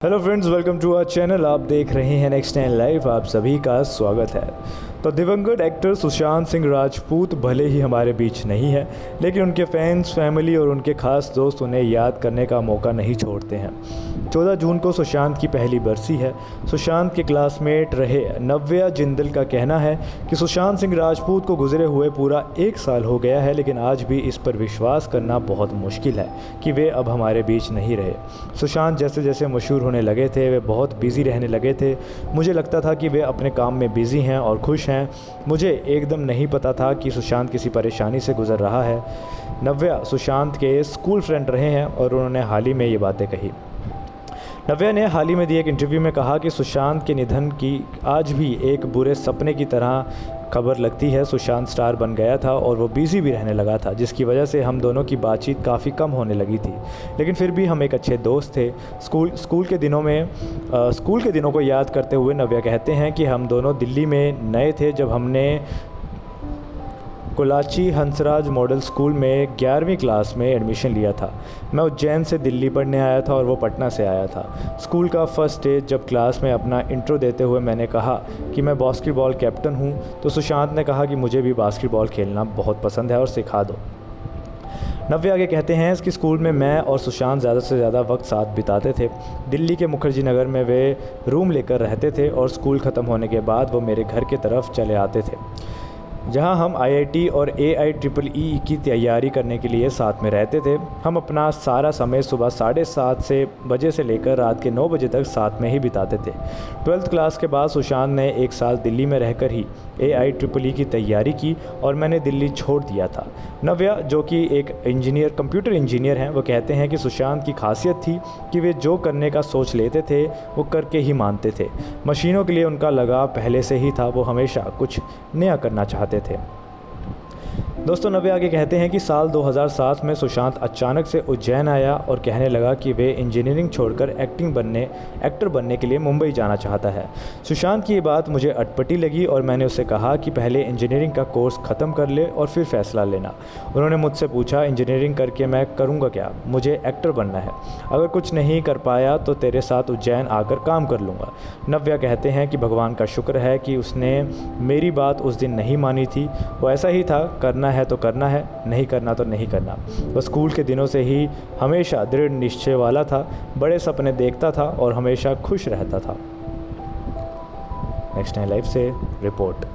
Hello friends, welcome to our channel. आप देख रहे हैं नेक्स्ट 10 लाइव। आप सभी का स्वागत है। तो दिवंगत एक्टर सुशांत सिंह राजपूत भले ही हमारे बीच नहीं है, लेकिन उनके फैंस, फैमिली और उनके खास दोस्त उन्हें याद करने का मौका नहीं छोड़ते हैं। 14 जून को सुशांत की पहली बरसी है। सुशांत के क्लासमेट रहे नव्या जिंदल का कहना है कि सुशांत सिंह राजपूत को गुजरे हुए पूरा 1 साल हो गया है, लेकिन आज भी इस पर विश्वास करना बहुत मुश्किल है कि वे अब हमारे बीच नहीं रहे। सुशांत जैसे जैसे मशहूर होने लगे थे, वे बहुत बिज़ी रहने लगे थे। मुझे लगता था कि वे अपने काम में बिज़ी हैं और खुश हैं। मुझे एकदम नहीं पता था कि सुशांत किसी परेशानी से गुजर रहा है। नव्या सुशांत के स्कूल फ्रेंड रहे हैं और उन्होंने हाल ही में ये बातें कही। नव्या ने हाल ही में दिए एक इंटरव्यू में कहा कि सुशांत के निधन की आज भी एक बुरे सपने की तरह खबर लगती है। सुशांत स्टार बन गया था और वो बिज़ी भी रहने लगा था, जिसकी वजह से हम दोनों की बातचीत काफ़ी कम होने लगी थी, लेकिन फिर भी हम एक अच्छे दोस्त थे। स्कूल के दिनों को याद करते हुए नव्या कहते हैं कि हम दोनों दिल्ली में नए थे जब हमने कोलाची हंसराज मॉडल स्कूल में 11वीं क्लास में एडमिशन लिया था। मैं उज्जैन से दिल्ली पढ़ने आया था और वो पटना से आया था। स्कूल का फर्स्ट डे जब क्लास में अपना इंट्रो देते हुए मैंने कहा कि मैं बास्केटबॉल कैप्टन हूँ, तो सुशांत ने कहा कि मुझे भी बास्केटबॉल खेलना बहुत पसंद है और सिखा दो। नव्या आगे कहते हैं कि स्कूल में मैं और सुशांत ज़्यादा से ज़्यादा वक्त साथ बिताते थे। दिल्ली के मुखर्जी नगर में वे रूम लेकर रहते थे और स्कूल ख़त्म होने के बाद वो मेरे घर की तरफ चले आते थे, जहां हम IIT और AIEEE की तैयारी करने के लिए साथ में रहते थे। हम अपना सारा समय सुबह 7:30 बजे से लेकर रात के 9 बजे तक साथ में ही बिताते थे। 12th क्लास के बाद सुशांत ने 1 साल दिल्ली में रहकर ही AIEEE की तैयारी की और मैंने दिल्ली छोड़ दिया था। नव्या, जो कि एक कंप्यूटर इंजीनियर हैं, वो कहते हैं कि सुशांत की खासियत थी कि वे जो करने का सोच लेते थे वो करके ही मानते थे। मशीनों के लिए उनका लगाव पहले से ही था, वो हमेशा कुछ नया करना चाहते थे। दोस्तों, नव्या आगे कहते हैं कि साल 2007 में सुशांत अचानक से उज्जैन आया और कहने लगा कि वे इंजीनियरिंग छोड़कर एक्टर बनने के लिए मुंबई जाना चाहता है। सुशांत की ये बात मुझे अटपटी लगी और मैंने उससे कहा कि पहले इंजीनियरिंग का कोर्स ख़त्म कर ले और फिर फैसला लेना। उन्होंने मुझसे पूछा, इंजीनियरिंग करके मैं करूँगा क्या? मुझे एक्टर बनना है। अगर कुछ नहीं कर पाया तो तेरे साथ उज्जैन आकर काम कर लूँगा। नव्या कहते हैं कि भगवान का शुक्र है कि उसने मेरी बात उस दिन नहीं मानी थी। वो ऐसा ही था, करना है तो करना है, नहीं करना तो नहीं करना। वह स्कूल के दिनों से ही हमेशा दृढ़ निश्चय वाला था, बड़े सपने देखता था और हमेशा खुश रहता था। नेक्स्ट टाइम लाइफ से रिपोर्ट।